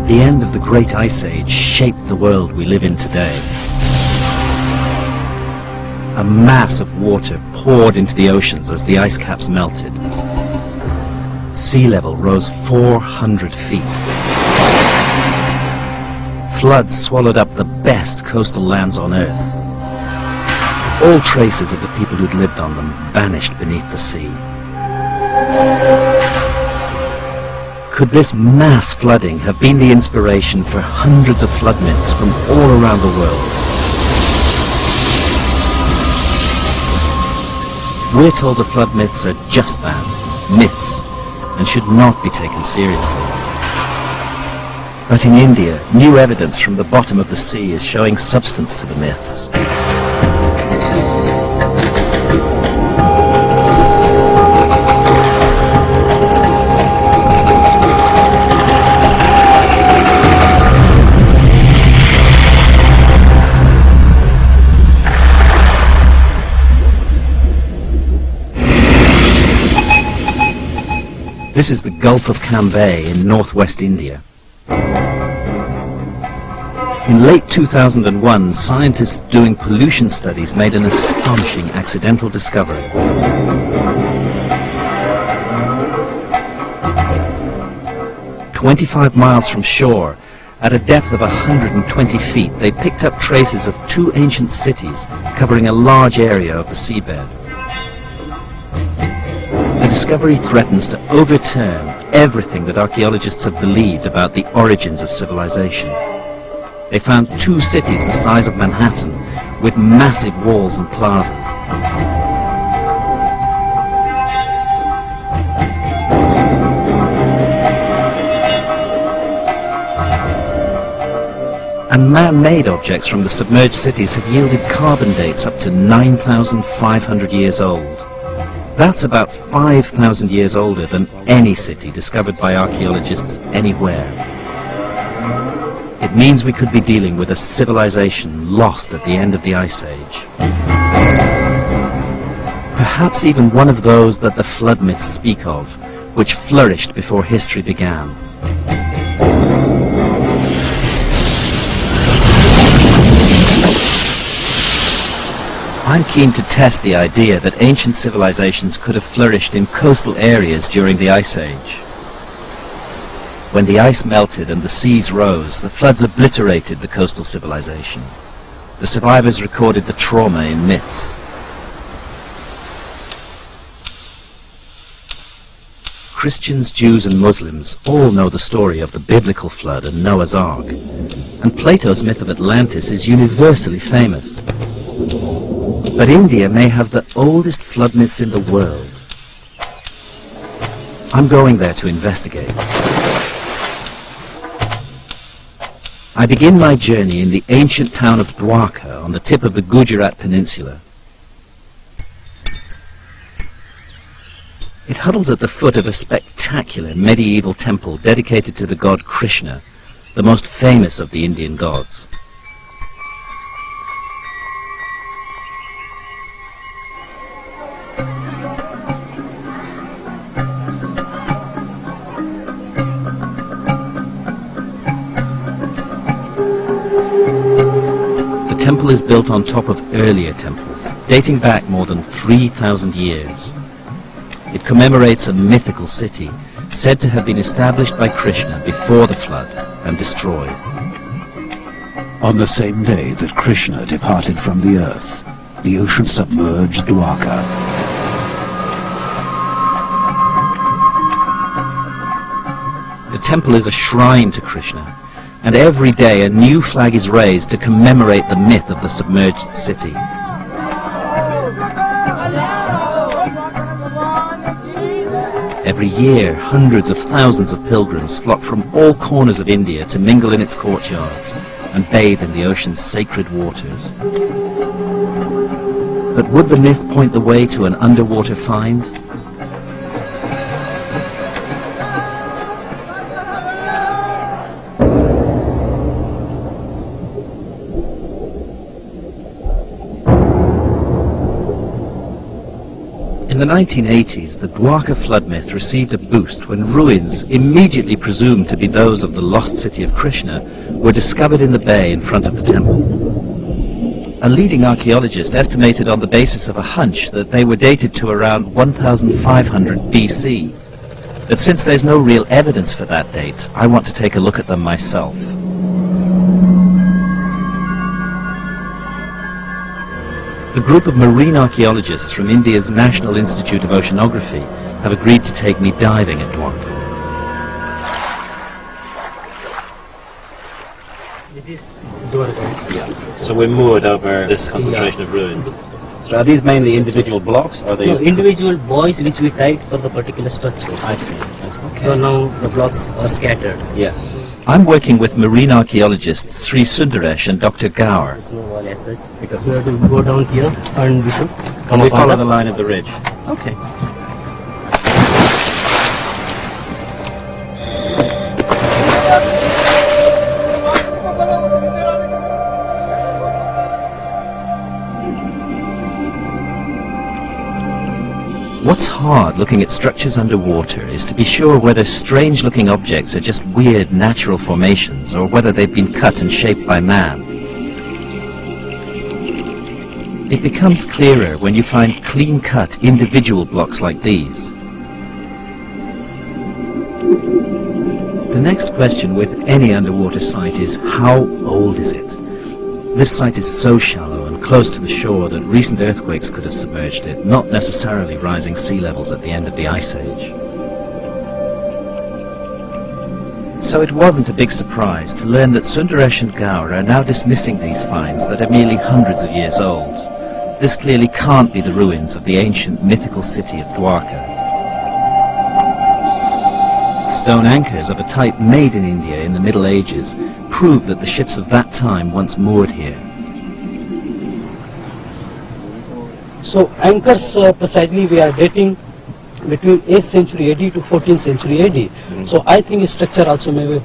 The end of the Great Ice Age shaped the world we live in today. A mass of water poured into the oceans as the ice caps melted. Sea level rose 400 feet. Floods swallowed up the best coastal lands on Earth. All traces of the people who'd lived on them vanished beneath the sea. Could this mass flooding have been the inspiration for hundreds of flood myths from all around the world? We're told the flood myths are just that, myths, and should not be taken seriously. But in India, new evidence from the bottom of the sea is showing substance to the myths. This is the Gulf of Cambay in northwest India. In late 2001, scientists doing pollution studies made an astonishing accidental discovery. "25 miles from shore, at a depth of 120 feet, they picked up traces of two ancient cities covering a large area of the seabed. The discovery threatens to overturn everything that archaeologists have believed about the origins of civilization. They found two cities the size of Manhattan, with massive walls and plazas. And man-made objects from the submerged cities have yielded carbon dates up to 9,500 years old. That's about 5,000 years older than any city discovered by archaeologists anywhere. It means we could be dealing with a civilization lost at the end of the Ice Age. Perhaps even one of those that the flood myths speak of, which flourished before history began. I'm keen to test the idea that ancient civilizations could have flourished in coastal areas during the Ice Age. When the ice melted and the seas rose, the floods obliterated the coastal civilization. The survivors recorded the trauma in myths. Christians, Jews and Muslims all know the story of the biblical flood and Noah's Ark, and Plato's myth of Atlantis is universally famous. But India may have the oldest flood myths in the world. I'm going there to investigate. I begin my journey in the ancient town of Dwarka on the tip of the Gujarat Peninsula. It huddles at the foot of a spectacular medieval temple dedicated to the god Krishna, the most famous of the Indian gods. The temple is built on top of earlier temples, dating back more than 3,000 years. It commemorates a mythical city, said to have been established by Krishna before the flood and destroyed. On the same day that Krishna departed from the earth, the ocean submerged Dwarka. The temple is a shrine to Krishna, and every day a new flag is raised to commemorate the myth of the submerged city. Every year, hundreds of thousands of pilgrims flock from all corners of India to mingle in its courtyards and bathe in the ocean's sacred waters. But would the myth point the way to an underwater find? In In the 1980s, the Dwarka flood myth received a boost when ruins, immediately presumed to be those of the lost city of Krishna, were discovered in the bay in front of the temple. A leading archaeologist estimated on the basis of a hunch that they were dated to around 1500 BC. But since there's no real evidence for that date, I want to take a look at them myself. A group of marine archaeologists from India's National Institute of Oceanography have agreed to take me diving at Dwarka. This is Dwarka. Yeah. So we're moored over this concentration of ruins. So are these mainly individual blocks? Or are they No, individual buoys which we tied for the particular structure. I see. Okay. So now the blocks are scattered. Yes. I'm working with marine archaeologists Sri Sundaresh and Dr. Gaur. There's no wall as such. Because we have to go down here and we should come We up on follow the the line of the ridge. Okay. What's hard looking at structures underwater is to be sure whether strange-looking objects are just weird natural formations or whether they've been cut and shaped by man. It becomes clearer when you find clean-cut individual blocks like these. The next question with any underwater site is, how old is it? This site is so shallow and close to the shore that recent earthquakes could have submerged it, not necessarily rising sea levels at the end of the Ice Age. So it wasn't a big surprise to learn that Sundaresh and Gaur are now dismissing these finds that are merely hundreds of years old. This clearly can't be the ruins of the ancient mythical city of Dwarka. Stone anchors of a type made in India in the Middle Ages prove that the ships of that time once moored here. So anchors precisely we are dating between 8th century AD to 14th century AD. So I think structure also may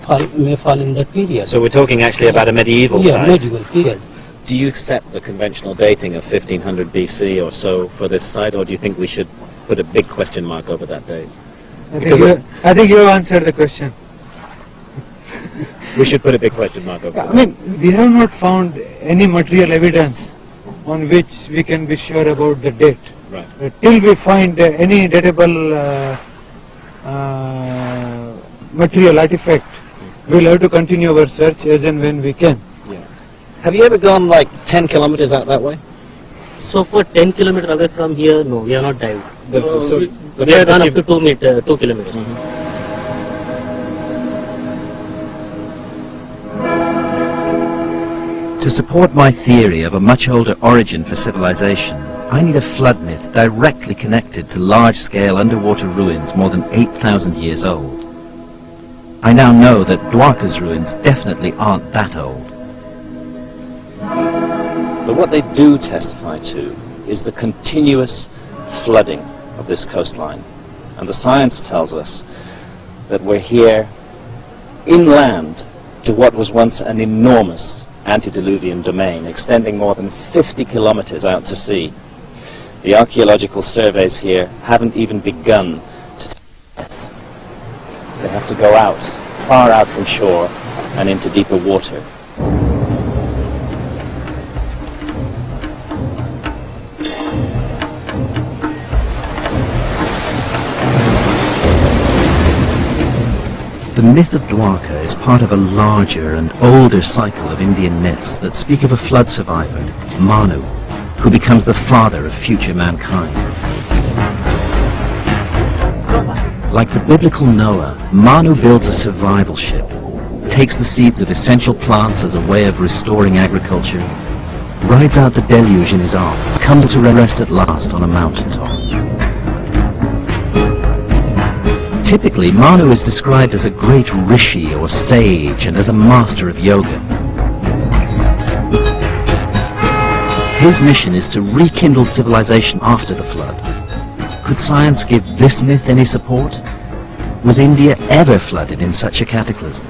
fall in that period. So we're talking actually about a medieval site. Medieval period. Do you accept the conventional dating of 1500 BC or so for this site, or do you think we should put a big question mark over that date? I think you have answered the question. We should put a big question mark over I mean, we have not found any material evidence on which we can be sure about the date. Right. Till we find any datable material artifact, we'll have to continue our search as and when we can. Yeah. Have you ever gone like 10 kilometers out that way? So for 10 kilometers away from here, no, we are not dived. We have gone up to 2 kilometers. To support my theory of a much older origin for civilization, I need a flood myth directly connected to large-scale underwater ruins more than 8,000 years old. I now know that Dwarka's ruins definitely aren't that old. But what they do testify to is the continuous flooding of this coastline. And the science tells us that we're here inland to what was once an enormous antediluvian domain extending more than 50 kilometers out to sea. The archaeological surveys here haven't even begun to take depth. They have to go out, far out from shore and into deeper water. The myth of Dwarka is part of a larger and older cycle of Indian myths that speak of a flood survivor, Manu, who becomes the father of future mankind. Like the biblical Noah, Manu builds a survival ship, takes the seeds of essential plants as a way of restoring agriculture, rides out the deluge in his ark, comes to rest at last on a mountaintop. Typically, Manu is described as a great rishi or sage and as a master of yoga. His mission is to rekindle civilization after the flood. Could science give this myth any support? Was India ever flooded in such a cataclysm?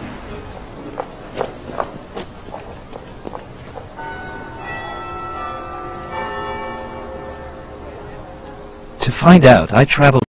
To find out, I traveled